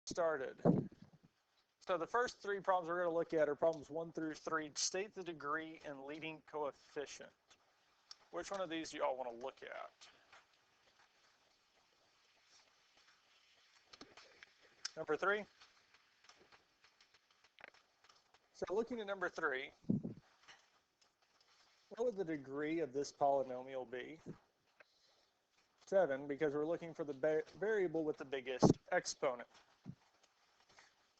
started. So the first three problems we're going to look at are problems 1 through 3. State the degree and leading coefficient. Which one of these do y'all want to look at? Number 3? So looking at number 3, what would the degree of this polynomial be? 7, because we're looking for the variable with the biggest exponent,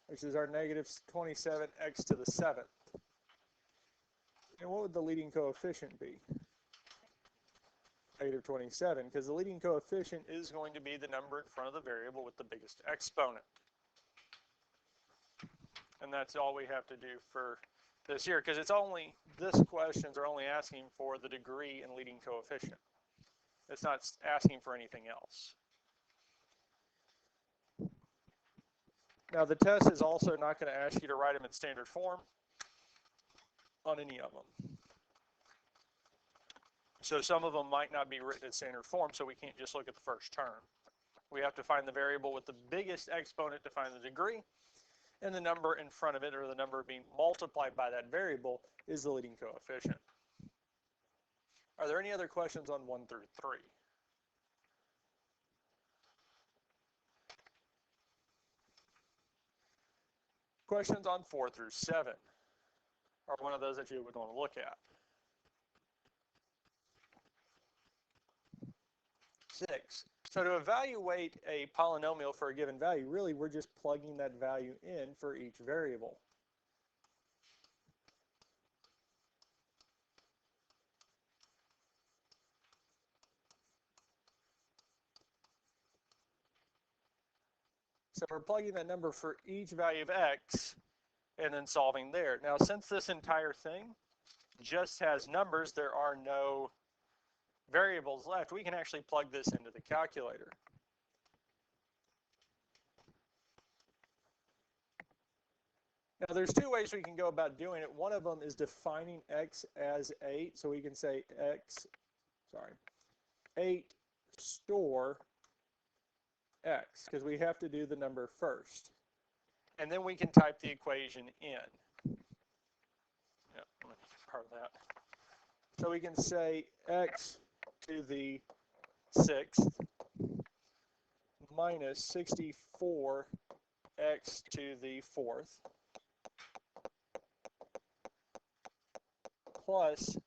which is our negative 27x to the 7th. And what would the leading coefficient be? Negative 27, because the leading coefficient is going to be the number in front of the variable with the biggest exponent. And that's all we have to do for this here, because it's only, this questions are only asking for the degree and leading coefficient. It's not asking for anything else. Now the test is also not going to ask you to write them in standard form on any of them. So some of them might not be written in standard form, so we can't just look at the first term. We have to find the variable with the biggest exponent to find the degree, and the number in front of it, or the number being multiplied by that variable, is the leading coefficient. Are there any other questions on 1 through 3? Questions on 4 through 7 are one of those that you would want to look at. 6. So to evaluate a polynomial for a given value, really we're just plugging that value in for each variable. So we're plugging that number for each value of x and then solving there. Now, since this entire thing just has numbers, there are no variables left, we can actually plug this into the calculator. Now, there's two ways we can go about doing it. One of them is defining x as 8. So we can say 8 store x, because we have to do the number first. And then we can type the equation in. Yep, I'm going to be part of that. So we can say x to the 6th minus 64x to the 4th plus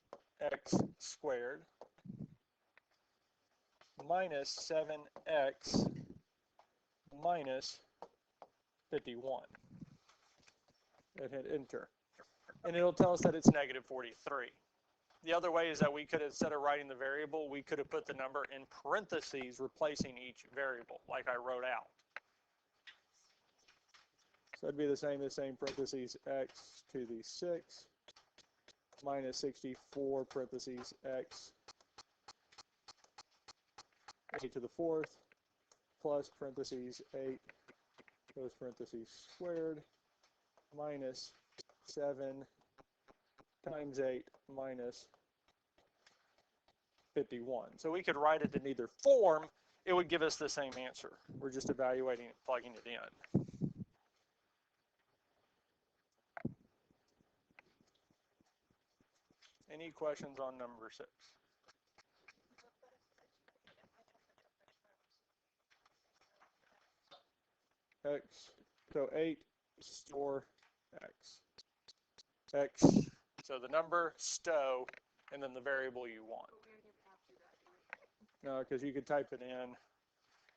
x squared minus 7x minus 51. And hit enter. And it'll tell us that it's negative 43. The other way is that we could, instead of writing the variable, we could have put the number in parentheses replacing each variable, like I wrote out. So it'd be the same parentheses x to the 6 minus 64 parentheses x to the 4th plus parentheses 8 close parentheses squared minus 7 times 8 minus 51. So we could write it in either form. It would give us the same answer. We're just evaluating it, plugging it in. Any questions on number 6? X, so 8 store x. X, so the number, stow, and then the variable you want. No, because you could type it in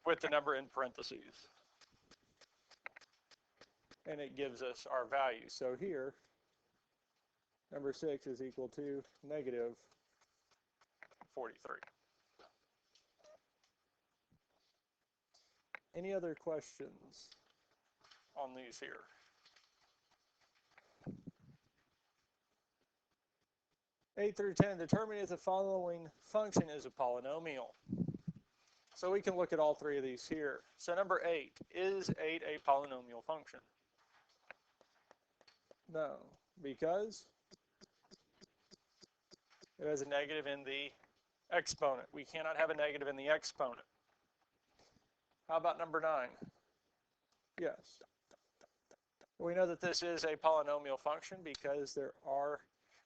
with the number in parentheses. And it gives us our value. So here, number 6 is equal to negative 43. Any other questions on these here? Eight through 10, determine if the following function is a polynomial. So we can look at all three of these here. So number 8, is 8 a polynomial function? No, because it has a negative in the exponent. We cannot have a negative in the exponent. How about number 9? Yes. We know that this is a polynomial function because there are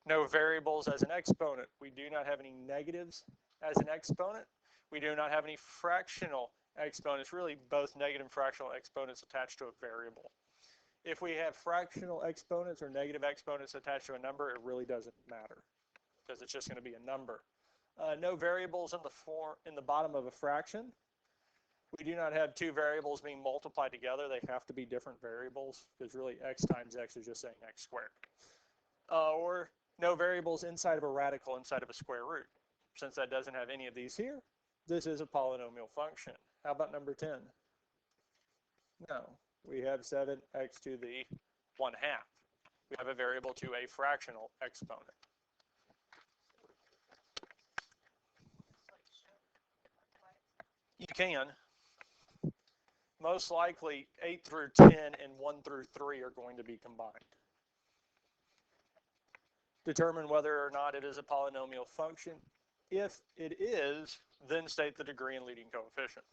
no variables as an exponent. We do not have any negatives as an exponent. We do not have any fractional exponents, really both negative and fractional exponents attached to a variable. If we have fractional exponents or negative exponents attached to a number, it really doesn't matter because it's just going to be a number. No variables in the bottom of a fraction. We do not have two variables being multiplied together. They have to be different variables because really x times x is just saying x squared. Or no variables inside of a radical inside of a square root. Since that doesn't have any of these here, this is a polynomial function. How about number 10? No, we have 7x to the 1/2. We have a variable to a fractional exponent. You can. Most likely 8 through 10 and 1 through 3 are going to be combined. Determine whether or not it is a polynomial function. If it is, then state the degree and leading coefficient.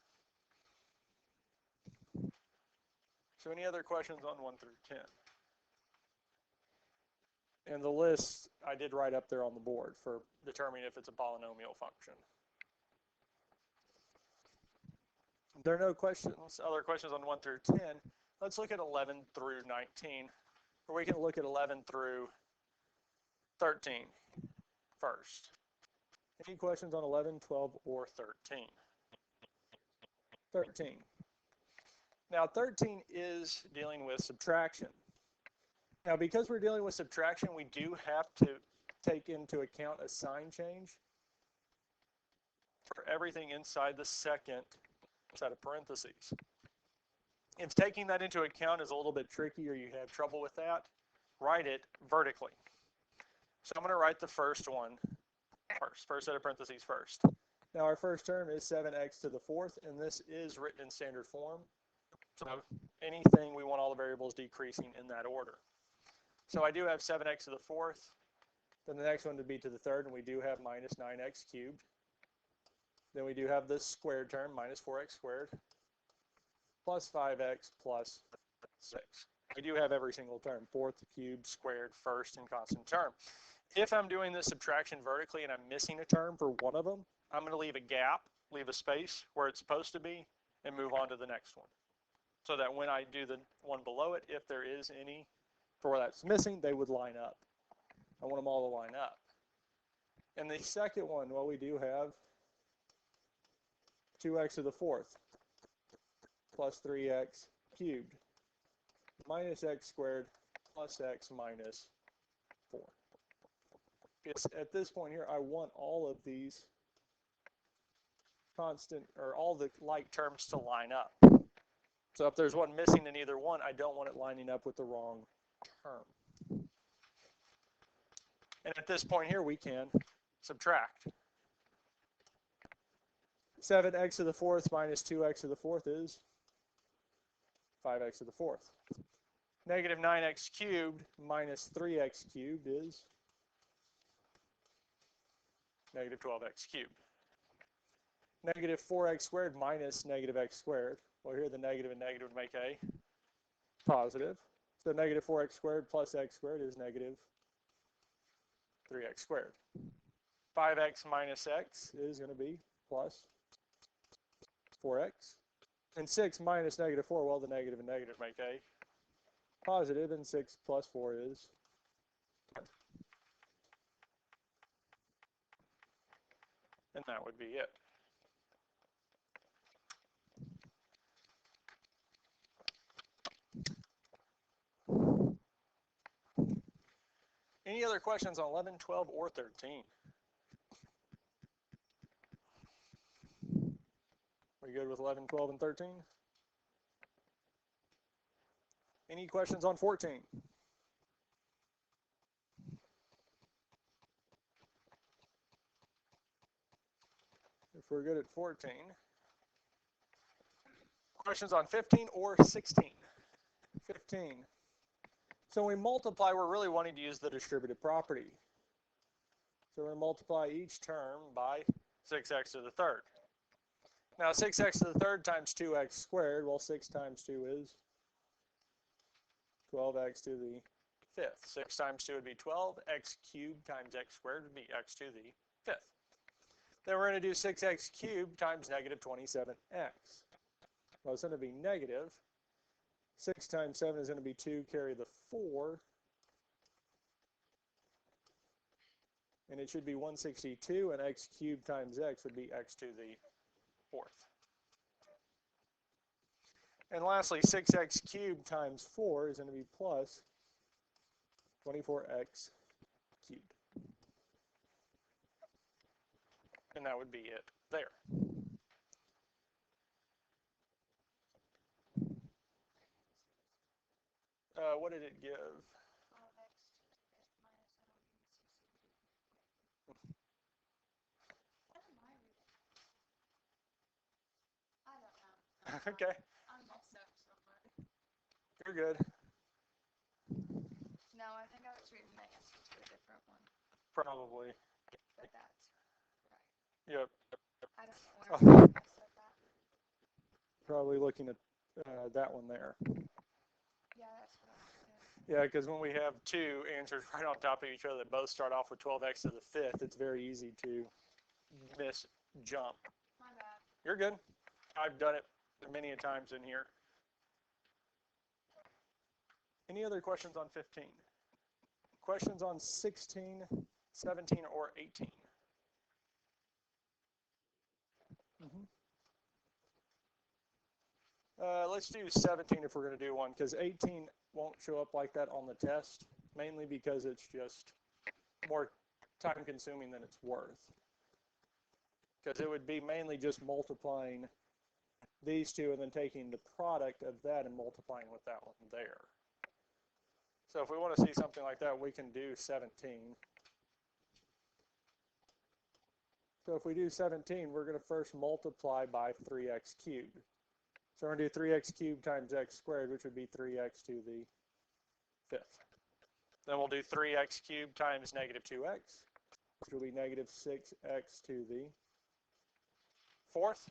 So any other questions on 1 through 10? And the list I did write up there on the board for determining if it's a polynomial function. If there are no questions, other questions on 1 through 10, let's look at 11 through 19, or we can look at 11 through 13 first. Any questions on 11, 12, or 13? 13. Now 13 is dealing with subtraction. Now because we're dealing with subtraction, we do have to take into account a sign change for everything inside the second set of parentheses. If taking that into account is a little bit tricky or you have trouble with that, write it vertically. So I'm going to write the first one first set of parentheses first. Now our first term is 7x to the 4th, and this is written in standard form. So anything, we want all the variables decreasing in that order. So I do have 7x to the 4th. Then the next one would be to the 3rd, and we do have minus 9x cubed. Then we do have this squared term, minus 4x squared, plus 5x plus 6. We do have every single term, 4th, cubed, squared, first, and constant term. If I'm doing this subtraction vertically and I'm missing a term for one of them, I'm going to leave a gap, leave a space where it's supposed to be, and move on to the next one. So that when I do the one below it, if there is any for where that's missing, they would line up. I want them all to line up. And the second one, well, we do have 2x to the 4th plus 3x cubed minus x squared plus x minus 4. It's at this point here, I want all of these constant, or all the like terms to line up. So if there's one missing in either one, I don't want it lining up with the wrong term. And at this point here, we can subtract. 7x to the 4th minus 2x to the 4th is 5x to the 4th. Negative 9x cubed minus 3x cubed is negative 12x cubed. Negative 4x squared minus negative x squared. Well, here the negative and negative would make a positive. So negative 4x squared plus x squared is negative 3x squared. 5x minus x is going to be plus 4x. And 6 minus negative 4, well, the negative and negative make a positive, and 6 plus 4 is 10. And that would be it. Any other questions on 11, 12, or 13? We good with 11, 12, and 13? Any questions on 14? If we're good at 14. Questions on 15 or 16? 15. So when we multiply, we're really wanting to use the distributive property. So we're going to multiply each term by 6x to the 3rd. Now 6x to the 3rd times 2x squared, well 6 times 2 is 12x to the fifth. 6 times 2 would be 12. X cubed times x squared would be x to the fifth. Then we're going to do 6x cubed times negative 27x. Well, it's going to be negative. 6 times 7 is going to be 2, carry the 4. And it should be 162, and x cubed times x would be x to the fourth. And lastly, 6x cubed times 4 is going to be plus 24x cubed. And that would be it there. What did it give? Okay. You're good. No, I think I was reading the answer to a different one. Probably. But that's right. Yep. I don't know where I said that. Probably looking at that one there. Yeah, that's what I said. Yeah, because when we have two answers right on top of each other that both start off with 12x to the fifth, it's very easy to miss jump. My bad. You're good. I've done it many a times in here. Any other questions on 15? Questions on 16, 17, or 18? Let's do 17 if we're going to do one, because 18 won't show up like that on the test, mainly because it's just more time consuming than it's worth. Because it would be mainly just multiplying these two and then taking the product of that and multiplying with that one there. So if we want to see something like that, we can do 17. So if we do 17, we're going to first multiply by 3x cubed. So we're going to do 3x cubed times x squared, which would be 3x to the fifth. Then we'll do 3x cubed times negative 2x, which will be negative 6x to the fourth.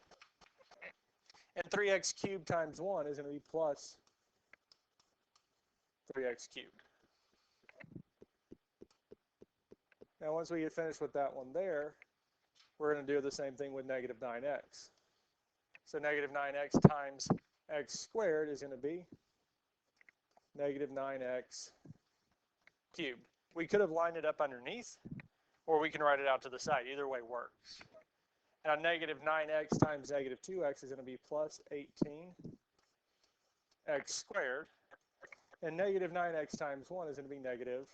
And 3x cubed times 1 is going to be plus 3x cubed. Now once we get finished with that one there, we're going to do the same thing with negative 9x. So negative 9x times x squared is going to be negative 9x cubed. We could have lined it up underneath, or we can write it out to the side. Either way works. Now negative 9x times negative 2x is going to be plus 18x squared. And negative 9x times 1 is going to be negative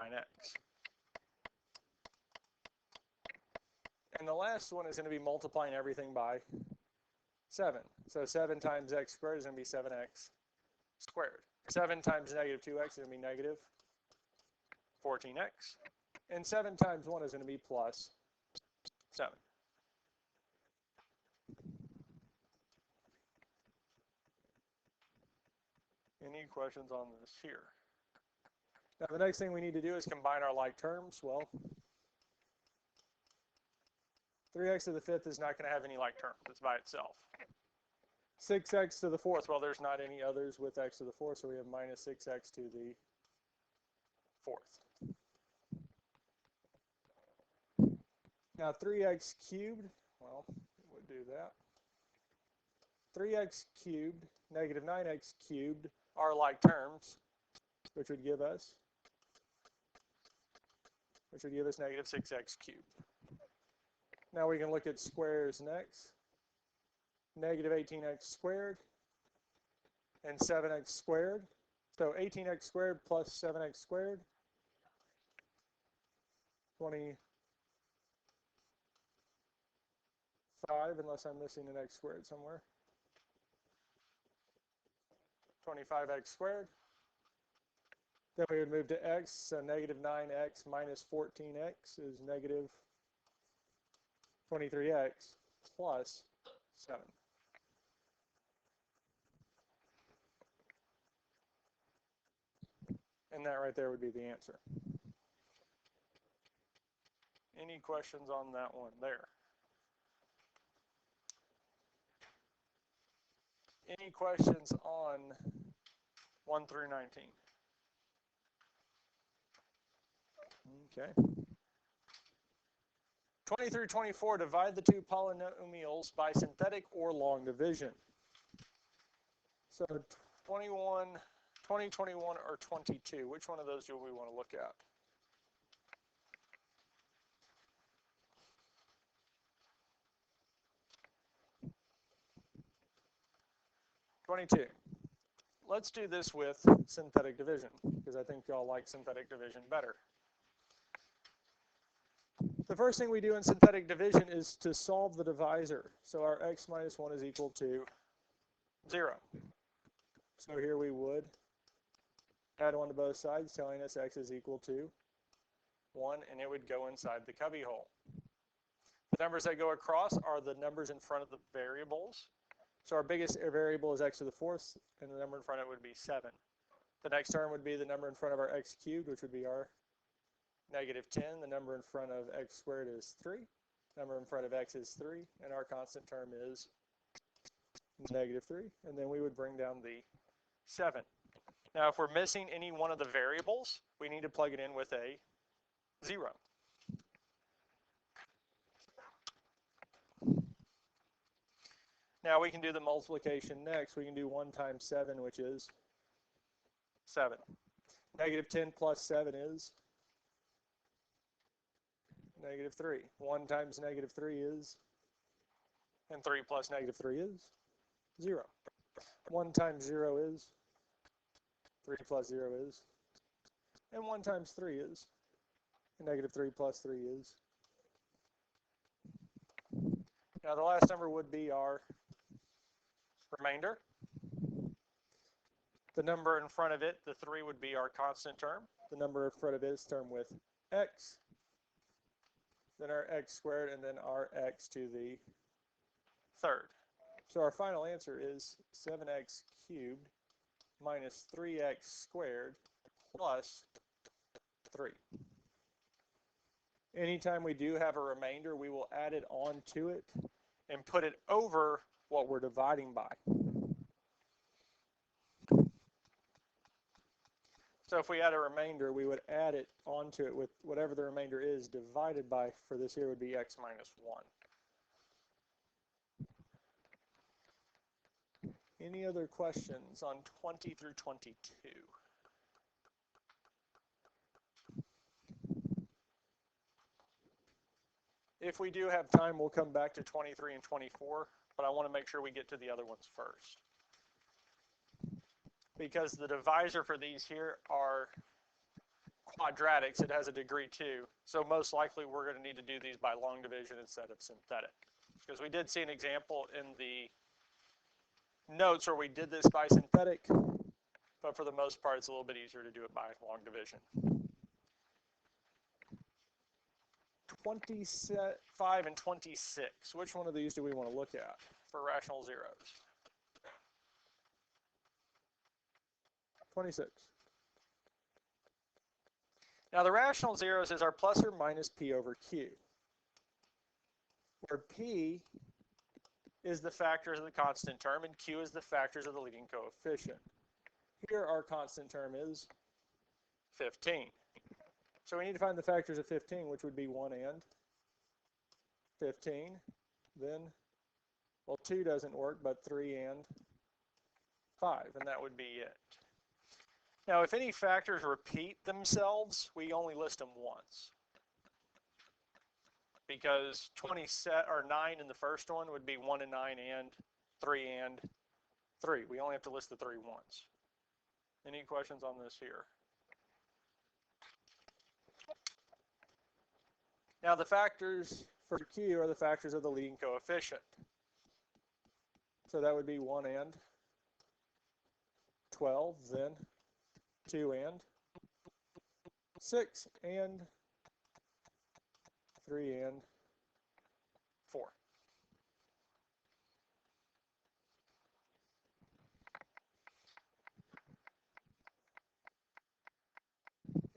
9x. And the last one is going to be multiplying everything by 7. So 7 times x squared is going to be 7x squared. 7 times negative 2x is going to be negative 14x. And 7 times 1 is going to be plus 7. Any questions on this here? Now the next thing we need to do is combine our like terms. Well, 3x to the fifth is not going to have any like terms. It's by itself. 6x to the fourth, well, there's not any others with x to the fourth, so we have minus 6x to the fourth. Now 3x cubed, well, it would do that. 3x cubed, negative 9x cubed are like terms, which would give us negative 6x cubed. Now we can look at squares next. Negative 18x squared and 7x squared. So 18x squared plus 7x squared, 25, unless I'm missing an x squared somewhere. 25x squared. Then we would move to x, so negative 9x minus 14x is negative 23x plus 7. And that right there would be the answer. Any questions on that one there? Any questions on 1 through 19. Okay. 20 through 24, divide the two polynomials by synthetic or long division. So 21, 20, 21, or 22, which one of those do we want to look at? '22. Let's do this with synthetic division, because I think y'all like synthetic division better. The first thing we do in synthetic division is to solve the divisor. So our x minus 1 is equal to 0. So here we would add 1 to both sides, telling us x is equal to 1, and it would go inside the cubbyhole. The numbers that go across are the numbers in front of the variables. So our biggest variable is x to the fourth, and the number in front of it would be 7. The next term would be the number in front of our x cubed, which would be our negative 10. The number in front of x squared is 3. Number in front of x is 3, and our constant term is negative 3. And then we would bring down the 7. Now, if we're missing any one of the variables, we need to plug it in with a 0. Now we can do the multiplication next. We can do 1 times 7, which is 7. Negative 10 plus 7 is negative 3. 1 times negative 3 is, and 3 plus negative 3 is 0. 1 times 0 is, 3 plus 0 is, and 1 times 3 is, and negative 3 plus 3 is. Now the last number would be our remainder. The number in front of it, the 3, would be our constant term. The number in front of it is term with x, then our x squared, and then our x to the third. So our final answer is 7x cubed minus 3x squared plus 3. Anytime we do have a remainder, we will add it on to it and put it over what we're dividing by. So if we add a remainder, we would add it onto it with whatever the remainder is divided by, for this here would be x minus 1. Any other questions on 20 through 22? If we do have time, we'll come back to 23 and 24, but I want to make sure we get to the other ones first. Because the divisor for these here are quadratics, it has a degree 2, so most likely we're going to need to do these by long division instead of synthetic. Because we did see an example in the notes where we did this by synthetic, but for the most part it's a little bit easier to do it by long division. 25 and 26, which one of these do we want to look at for rational zeros? 26. Now the rational zeros is our plus or minus p over q, where p is the factors of the constant term and q is the factors of the leading coefficient. Here our constant term is 15. So we need to find the factors of 15, which would be 1 and 15. Then, well, 2 doesn't work, but 3 and 5, and that would be it. Now, if any factors repeat themselves, we only list them once. Because 9 in the first one would be 1 and 9 and 3 and 3. We only have to list the 3 once. Any questions on this here? Now the factors for q are the factors of the leading coefficient. So that would be 1 and 12, then 2 and 6 and 3 and 4.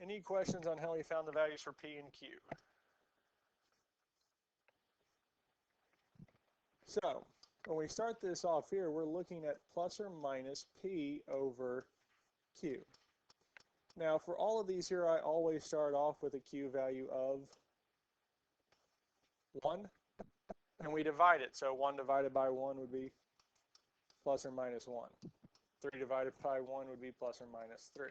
Any questions on how we found the values for p and q? So when we start this off here, we're looking at plus or minus p over q. Now for all of these here, I always start off with a q value of 1, and we divide it. So 1 divided by 1 would be plus or minus 1. 3 divided by 1 would be plus or minus 3.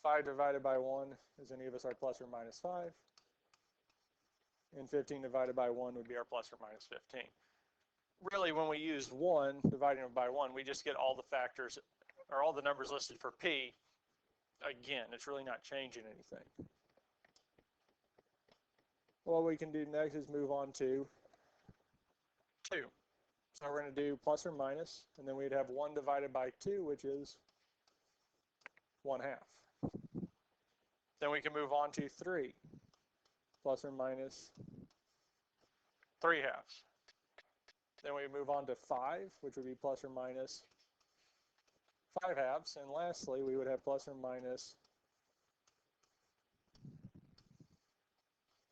5 divided by 1, as any of us are plus or minus 5. And 15 divided by 1 would be our plus or minus 15. Really, when we use 1, dividing it by 1, we just get all the factors, or all the numbers listed for p. Again, it's really not changing anything. What we can do next is move on to 2. So we're going to do plus or minus, and then we'd have 1 divided by 2, which is 1/2. Then we can move on to 3, plus or minus 3/2. Then we move on to 5, which would be plus or minus 5/2. And lastly, we would have plus or minus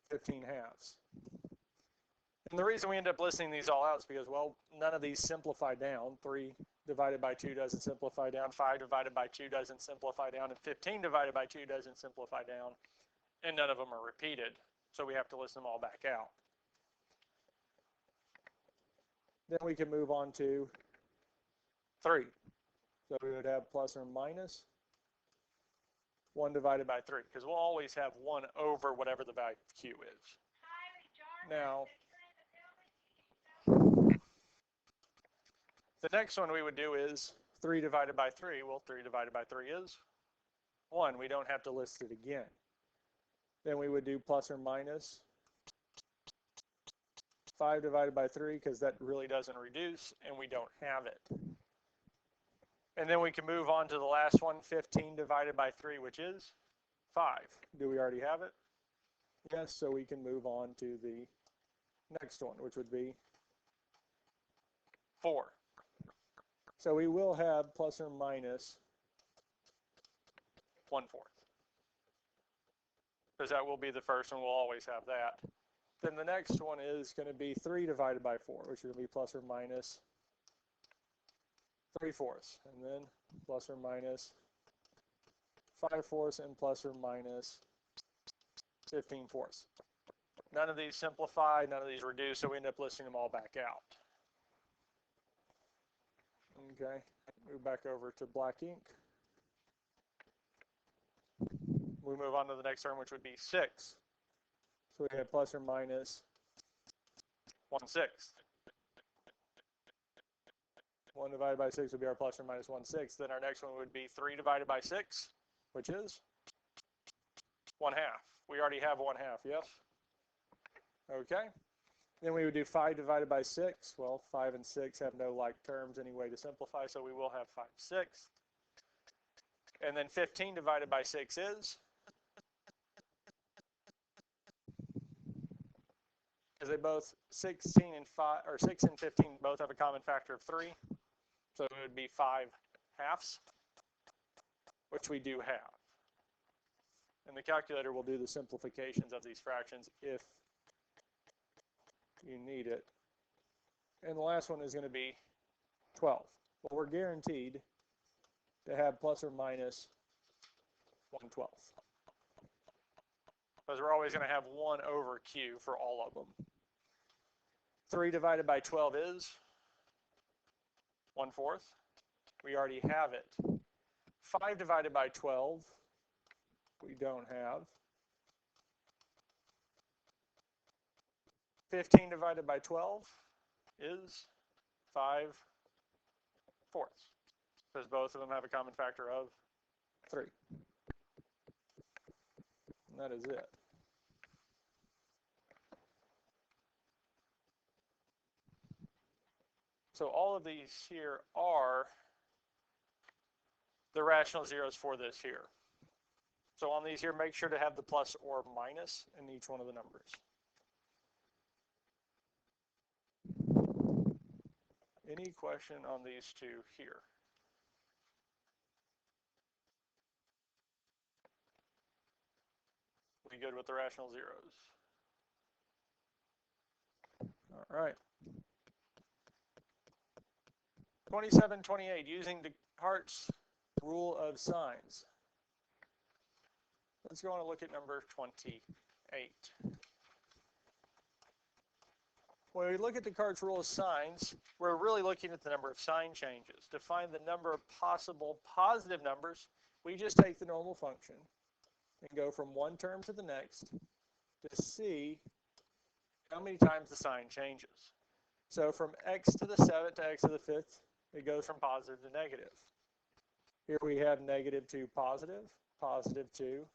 15/2. And the reason we end up listing these all out is because, well, none of these simplify down. 3 divided by 2 doesn't simplify down. 5 divided by 2 doesn't simplify down. And 15 divided by 2 doesn't simplify down. And none of them are repeated. So we have to list them all back out. Then we can move on to 3. So we would have plus or minus 1 divided by 3, because we'll always have 1 over whatever the value of q is. Now, the next one we would do is 3 divided by 3. Well, 3 divided by 3 is 1. We don't have to list it again. Then we would do plus or minus 5 divided by 3, because that really doesn't reduce, and we don't have it. And then we can move on to the last one, 15 divided by 3, which is 5. Do we already have it? Yes, so we can move on to the next one, which would be 4. So we will have plus or minus 1/4. Because that will be the first one, we'll always have that. Then the next one is going to be 3 divided by 4, which is going to be plus or minus 3/4. And then plus or minus 5/4 and plus or minus 15/4. None of these simplify, none of these reduce, so we end up listing them all back out. Okay, move back over to black ink. We move on to the next term, which would be 6. So we have plus or minus 1/6. 1 divided by 6 would be our plus or minus 1/6. Then our next one would be 3 divided by 6, which is 1/2. We already have 1/2, yes? Okay. Then we would do 5 divided by 6. Well, 5 and 6 have no like terms anyway to simplify, so we will have 5/6. And then 15 divided by 6 is, because they both 16 and 5 or 6 and 15 both have a common factor of 3, so it would be 5/2, which we do have. And the calculator will do the simplifications of these fractions if you need it. And the last one is going to be 12. Well, we're guaranteed to have plus or minus 1/12. Because we're always going to have 1 over q for all of them. 3 divided by 12 is 1/4. We already have it. 5 divided by 12, we don't have. 15 divided by 12 is 5/4. Because both of them have a common factor of 3. And that is it. So all of these here are the rational zeros for this here. So on these here, make sure to have the plus or minus in each one of the numbers. Any question on these two here? We good with the rational zeros? All right. 27, 28, using Descartes' rule of signs. Let's go on and look at number 28. When we look at Descartes' rule of signs, we're really looking at the number of sign changes. To find the number of possible positive numbers, we just take the normal function and go from one term to the next to see how many times the sign changes. So from x to the 7th to x to the 5th, it goes from positive to negative. Here we have negative to positive, positive to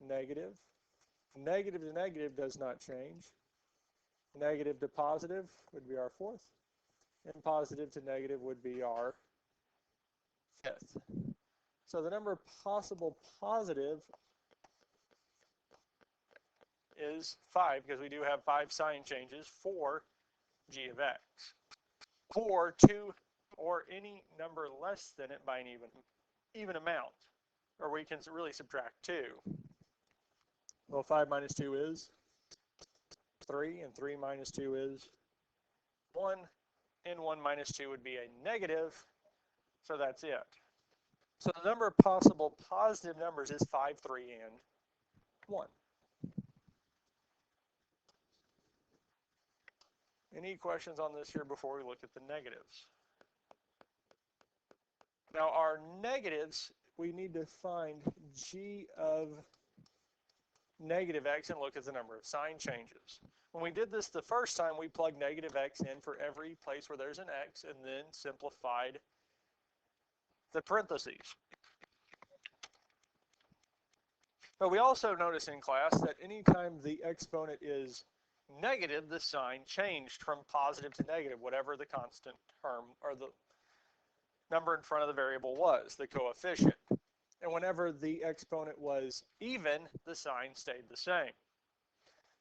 negative. Negative to negative does not change. Negative to positive would be our 4th, and positive to negative would be our 5th. So the number of possible positive is 5, because we do have 5 sign changes for g of x. For 2 or any number less than it by an even amount, or we can really subtract 2. Well, 5 minus 2 is 3, and 3 minus 2 is 1, and 1 minus 2 would be a negative, so that's it. So the number of possible positive numbers is 5, 3, and 1. Any questions on this here before we look at the negatives? Now our negatives, we need to find g of negative x and look at the number of sign changes. When we did this the first time, we plugged negative x in for every place where there's an x and then simplified the parentheses. But we also notice in class that anytime the exponent is negative, the sign changed from positive to negative, whatever the constant term or the number in front of the variable was, the coefficient. And whenever the exponent was even, the sign stayed the same.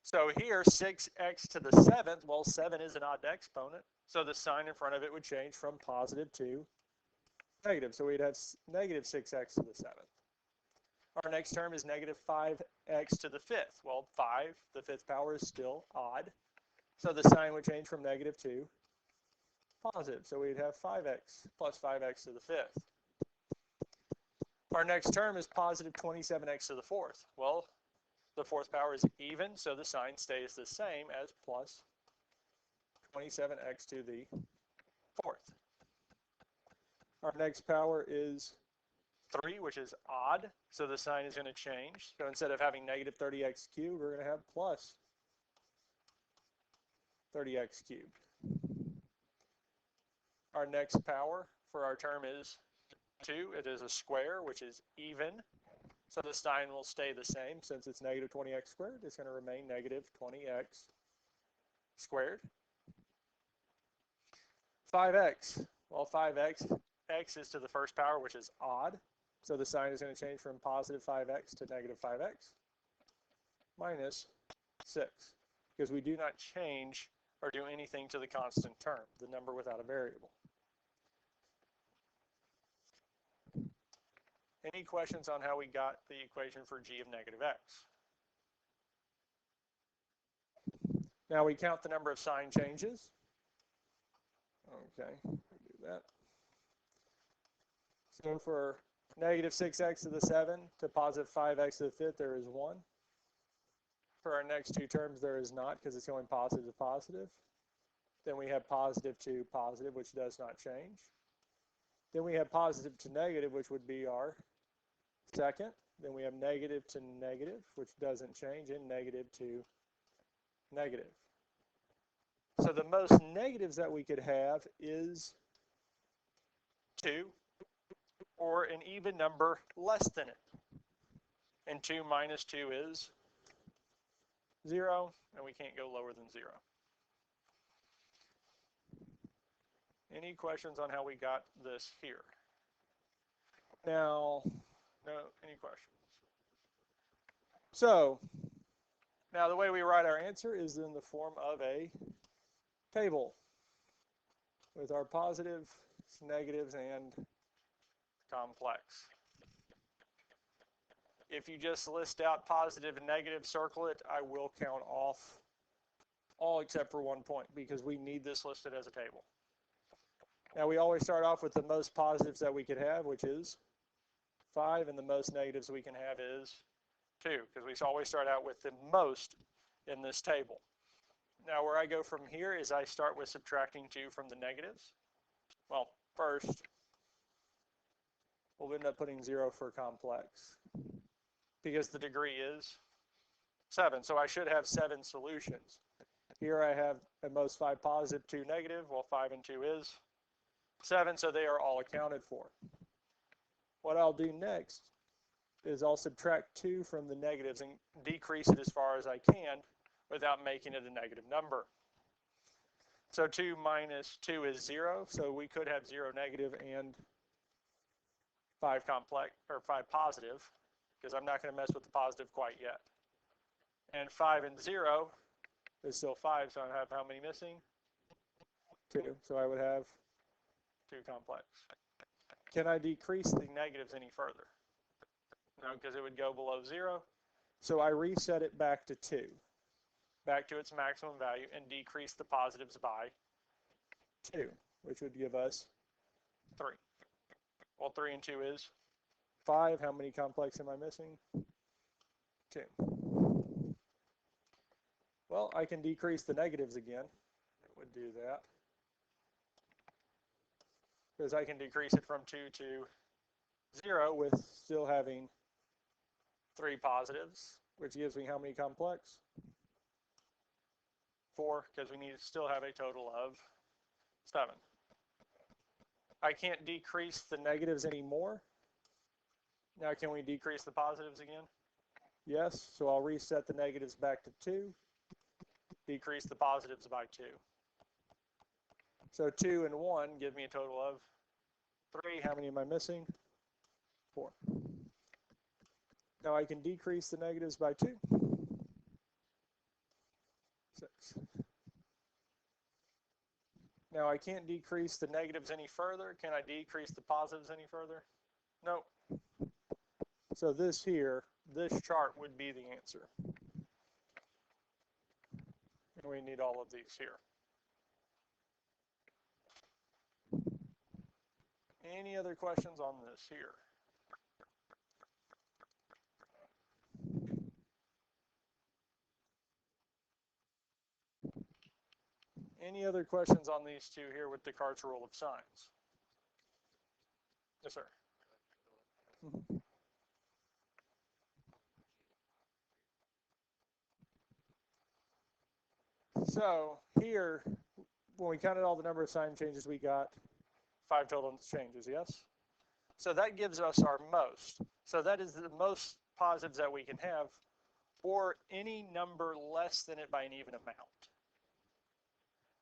So here, 6x to the 7th, well, 7 is an odd exponent, so the sign in front of it would change from positive to negative. So we'd have negative 6x to the 7th. Our next term is negative 5x to the 5th. Well, 5, the 5th power is still odd, so the sign would change from negative to positive. So we'd have 5x plus 5x to the 5th. Our next term is positive 27x to the 4th. Well, the 4th power is even, so the sign stays the same as plus 27x to the 4th. Our next power is 3, which is odd, so the sign is going to change. So instead of having negative 30x cubed, we're going to have plus 30x cubed. Our next power for our term is 2. It is a square, which is even. So the sign will stay the same. Since it's negative 20x squared, it's going to remain negative 20x squared. 5x. Well, 5x, x is to the first power, which is odd. So the sign is going to change from positive 5x to negative 5x minus 6, because we do not change or do anything to the constant term, the number without a variable. Any questions on how we got the equation for g of negative x? Now we count the number of sign changes. Okay, do that. So for negative 6x to the 7 to positive 5x to the 5th, there is 1. For our next two terms, there is not, because it's going positive to positive. Then we have positive to positive, which does not change. Then we have positive to negative, which would be our second. Then we have negative to negative, which doesn't change, and negative to negative. So the most negatives that we could have is 2, or an even number less than it. And 2 minus 2 is 0, and we can't go lower than 0. Any questions on how we got this here? Now, no, any questions? So, now the way we write our answer is in the form of a table with our positives, negatives, and complex. If you just list out positive and negative, circle it, I will count off all except for 1 point, because we need this listed as a table. Now we always start off with the most positives that we could have, which is 5, and the most negatives we can have is 2, because we always start out with the most in this table. Now where I go from here is I start with subtracting 2 from the negatives. Well, first, we'll end up putting 0 for complex, because the degree is 7, so I should have 7 solutions. Here I have at most 5 positive, 2 negative, well 5 and 2 is 7, so they are all accounted for. What I'll do next is I'll subtract 2 from the negatives and decrease it as far as I can without making it a negative number. So 2 minus 2 is 0, so we could have 0 negative and 5 complex, or 5 positive, because I'm not going to mess with the positive quite yet. And 5 and 0 is still 5, so I have how many missing? 2, so I would have 2 complex. Can I decrease the negatives any further? No, because it would go below 0. So I reset it back to 2, back to its maximum value, and decrease the positives by 2, which would give us 3. Well, 3 and 2 is 5. How many complex am I missing? 2. Well, I can decrease the negatives again. It would do that, because I can decrease it from 2 to 0 with still having 3 positives, which gives me how many complex? 4, because we need to still have a total of 7. I can't decrease the negatives anymore. Now can we decrease the positives again? Yes, so I'll reset the negatives back to 2, decrease the positives by 2. So 2 and 1 give me a total of 3. How many am I missing? 4. Now I can decrease the negatives by 2. 6. Now I can't decrease the negatives any further. Can I decrease the positives any further? Nope. So this chart would be the answer. And we need all of these here. Any other questions on this here? Any other questions on these two here with Descartes' rule of signs? Yes, sir. So here, when we counted all the number of sign changes, we got 5 total changes, yes? So that gives us our most. So that is the most positives that we can have, or any number less than it by an even amount.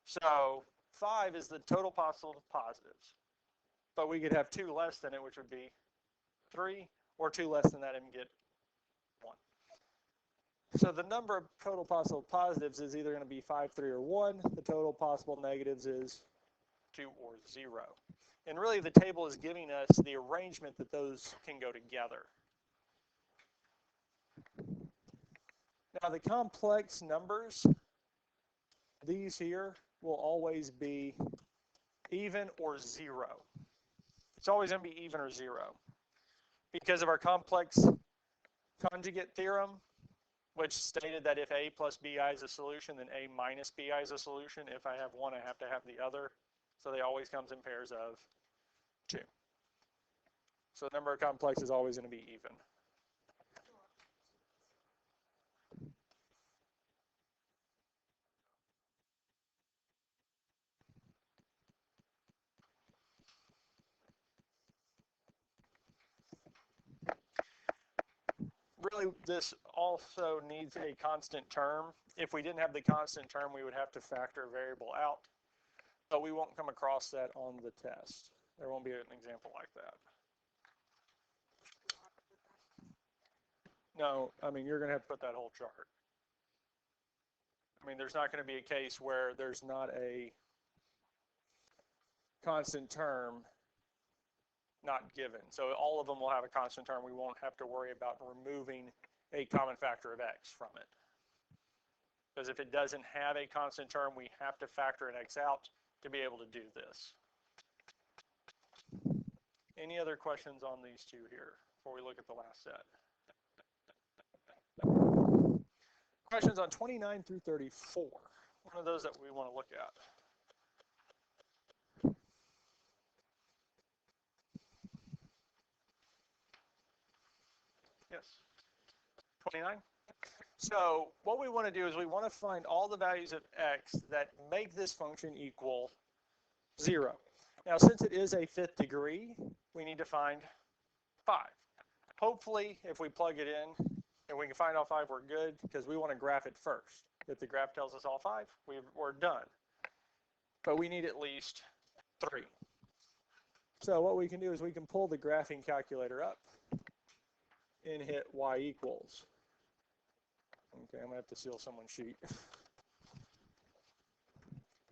So 5 is the total possible positives, but we could have 2 less than it, which would be 3, or 2 less than that and get 1. So the number of total possible positives is either going to be 5, 3, or 1. The total possible negatives is 2 or 0. And really the table is giving us the arrangement that those can go together. Now the complex numbers, these here, will always be even or 0. It's always going to be even or 0. Because of our complex conjugate theorem, which stated that if A plus BI is a solution, then A minus BI is a solution. If I have one, I have to have the other. So they always comes in pairs of 2. So the number of complex is always going to be even. Really, this also needs a constant term. If we didn't have the constant term, we would have to factor a variable out, but we won't come across that on the test. There won't be an example like that. No, I mean, you're going to have to put that whole chart. I mean, there's not going to be a case where there's not a constant term not given. So all of them will have a constant term. We won't have to worry about removing a common factor of x from it. Because if it doesn't have a constant term, we have to factor an x out to be able to do this. Any other questions on these two here? before we look at the last set. Questions on 29 through 34. One of those that we want to look at. Yes. 29? So what we want to do is we want to find all the values of x that make this function equal 0. Now, since it is a fifth degree, we need to find 5. Hopefully, if we plug it in and we can find all 5, we're good, because we want to graph it first. If the graph tells us all 5, we're done. But we need at least 3. So what we can do is we can pull the graphing calculator up and hit y equals. Okay, I'm going to have to steal someone's sheet.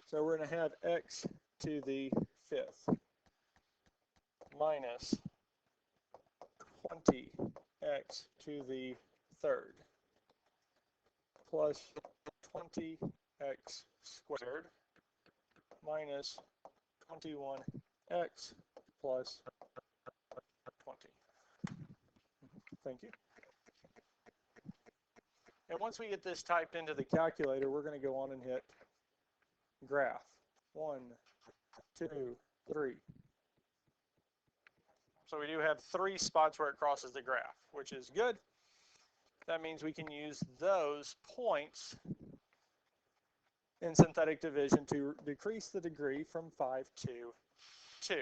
So we're going to have x to the 5th minus 20x to the 3rd plus 20x squared minus 21x plus 20. Thank you. And once we get this typed into the calculator, we're going to go on and hit graph. 1, 2, 3. So we do have 3 spots where it crosses the graph, which is good. That means we can use those points in synthetic division to decrease the degree from 5 to 2.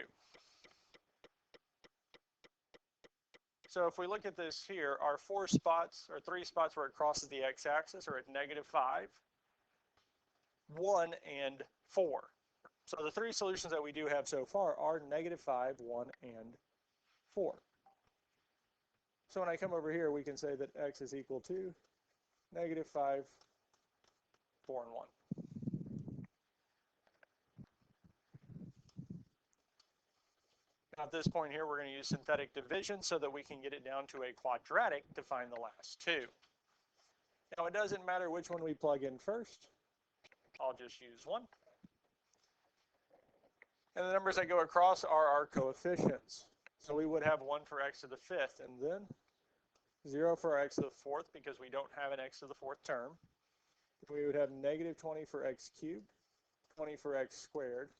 So if we look at this here, our 4 spots, or 3 spots where it crosses the x-axis are at -5, 1, and 4. So the 3 solutions that we do have so far are -5, 1, and 4. So when I come over here, we can say that x is equal to -5, 4, and 1. Now at this point here, we're going to use synthetic division so that we can get it down to a quadratic to find the last 2. Now it doesn't matter which one we plug in first. I'll just use 1. And the numbers that go across are our coefficients. So we would have 1 for x to the 5th, and then 0 for x to the 4th, because we don't have an x to the 4th term. We would have -20 for x cubed, 20 for x squared,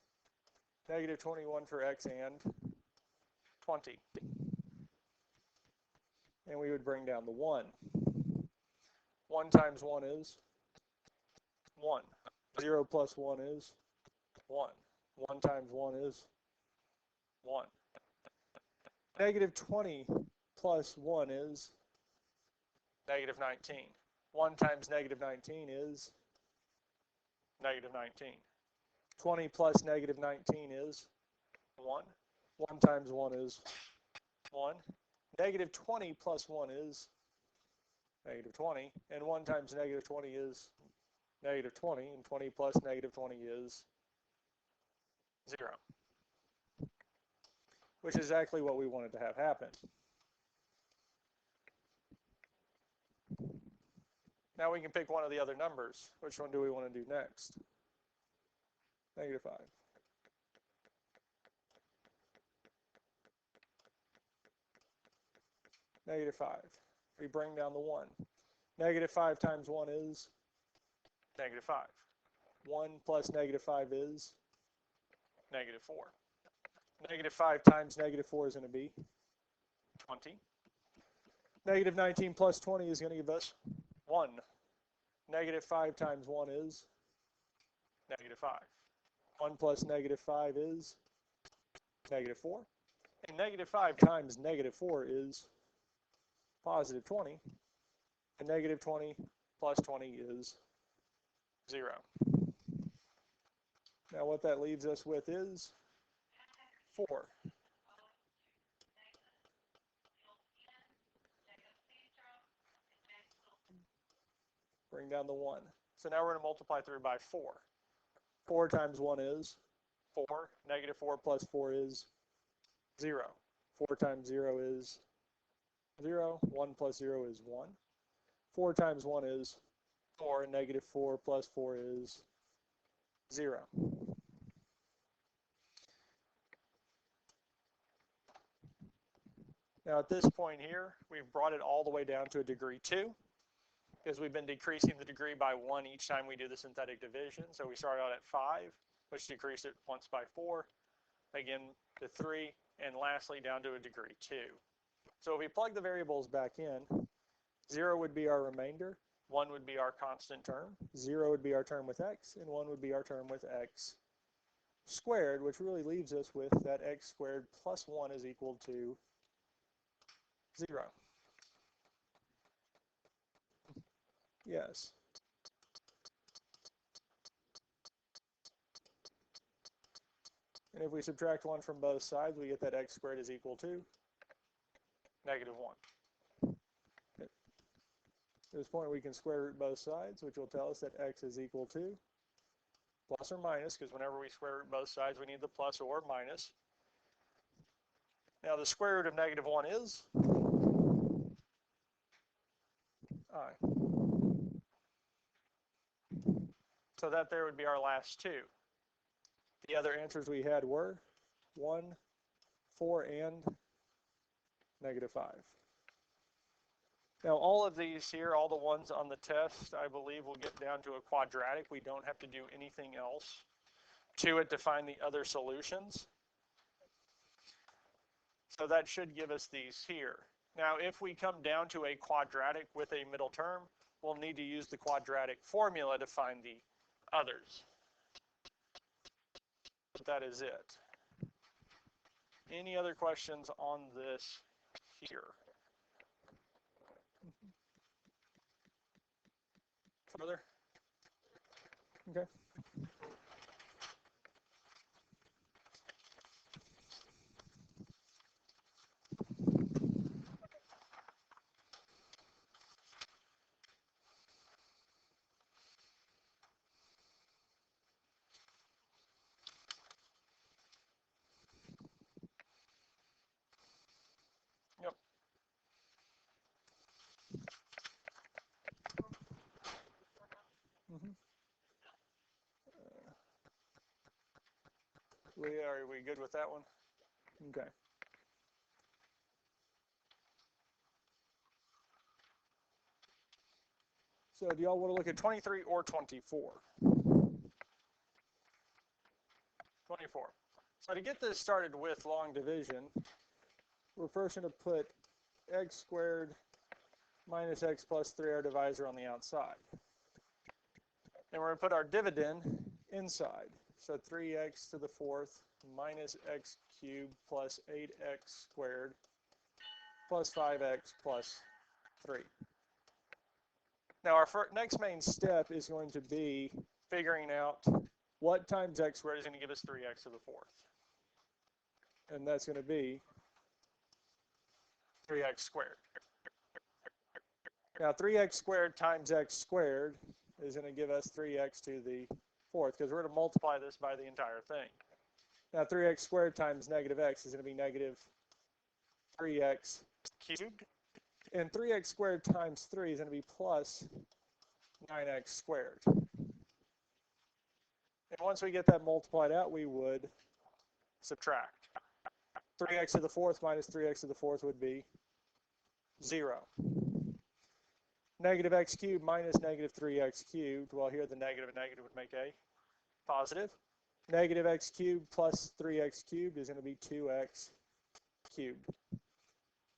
-21 for x and 20. And we would bring down the 1. 1 times 1 is 1. 0 plus 1 is 1. 1 times 1 is 1. -20 plus 1 is -19. 1 times -19 is -19. 20 plus -19 is 1. 1 times 1 is 1. -20 plus 1 is -20. And 1 times -20 is -20. And 20 plus -20 is 0. Which is exactly what we wanted to have happen. Now we can pick one of the other numbers. Which one do we want to do next? -5. -5. We bring down the 1. -5 times 1 is -5. 1 plus -5 is -4. -5 times -4 is going to be 20. -19 plus 20 is going to give us 1. -5 times 1 is -5. 1 plus -5 is -4. And -5 times -4 is +20. And -20 plus 20 is 0. Now what that leaves us with is 4. Bring down the 1. So now we're going to multiply through by 4. 4 times 1 is 4. -4 plus 4 is 0. 4 times 0 is 0. 1 plus 0 is 1. 4 times 1 is 4. -4 plus 4 is 0. Now at this point here, we've brought it all the way down to a degree 2 because we've been decreasing the degree by 1 each time we do the synthetic division. So we start out at 5, which decreased it once by 4, again to 3, and lastly down to a degree 2. So if we plug the variables back in, 0 would be our remainder, 1 would be our constant term, 0 would be our term with x, and 1 would be our term with x squared, which really leaves us with that x squared plus 1 is equal to 0. Yes. And if we subtract 1 from both sides, we get that x squared is equal to negative 1. At this point, we can square root both sides, which will tell us that x is equal to plus or minus, because whenever we square root both sides, we need the plus or minus. Now, the square root of negative 1 is I. So that there would be our last two. The other answers we had were 1, 4, and negative 5. Now, all of these here, all the ones on the test, I believe will get down to a quadratic. We don't have to do anything else to it to find the other solutions. So that should give us these here. Now, if we come down to a quadratic with a middle term, we'll need to use the quadratic formula to find the others. That is it. Any other questions on this here? Further? Okay. Yep. Leah, are we good with that one? Okay. So do y'all want to look at 23 or 24? 24. So to get this started with long division, we're first going to put x squared minus x plus 3, our divisor, on the outside. And we're going to put our dividend inside. So 3x to the 4th minus x cubed plus 8x squared plus 5x plus 3. Now our next main step is going to be figuring out what times x squared is going to give us 3x to the 4th. And that's going to be 3x squared. Now 3x squared times x squared is going to give us 3x to the 4th, because we're going to multiply this by the entire thing. Now 3x squared times negative x is going to be negative 3x cubed. And 3x squared times 3 is going to be plus 9x squared. And once we get that multiplied out, we would subtract. 3x to the 4th minus 3x to the 4th would be 0. Negative x cubed minus negative 3x cubed, well, here the negative and negative would make a positive. Negative x cubed plus 3x cubed is going to be 2x cubed.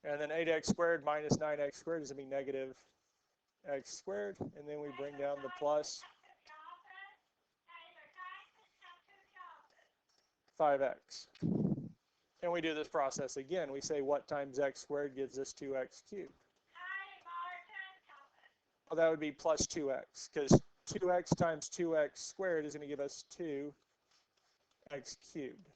And then 8x squared minus 9x squared is going to be negative x squared. And then we bring down the plus 5x. And we do this process again. We say what times x squared gives us 2x cubed. Well, that would be plus 2x, because 2x times 2x squared is going to give us 2x cubed.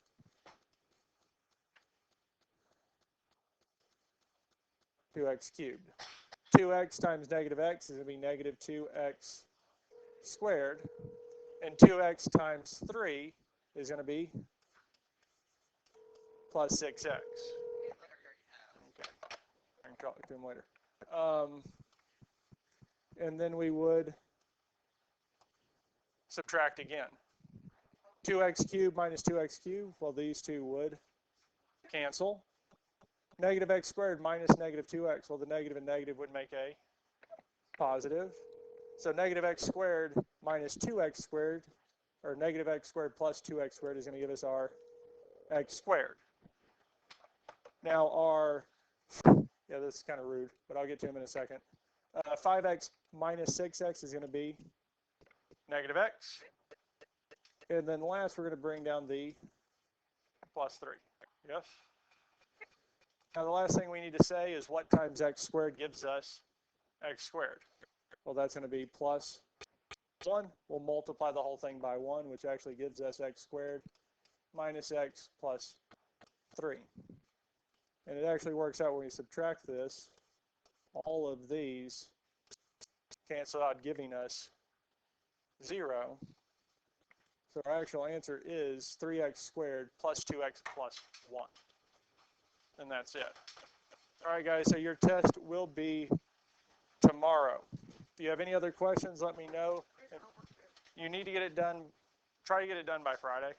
$2x cubed. 2x times negative x is going to be negative 2x squared. And 2x times 3 is going to be plus 6x. Okay. I can talk to him later. And then we would subtract again. 2x cubed minus 2x cubed, well, these two would cancel. Negative x squared minus negative 2x. Well, the negative and negative would make a positive. So negative x squared minus 2x squared, or negative x squared plus 2x squared is going to give us our x squared. Now our, yeah, this is kind of rude, but I'll get to him in a second. 5x minus 6x is going to be negative x. And then last, we're going to bring down the plus 3. Yes? Now the last thing we need to say is what times x squared gives us x squared. Well, that's going to be plus 1. We'll multiply the whole thing by 1, which actually gives us x squared minus x plus 3. And it actually works out when we subtract this, all of these cancel out, giving us 0. So our actual answer is 3x squared plus 2x plus 1. And that's it. All right, guys, so your test will be tomorrow. If you have any other questions, let me know. You need to get it done. Try to get it done by Friday.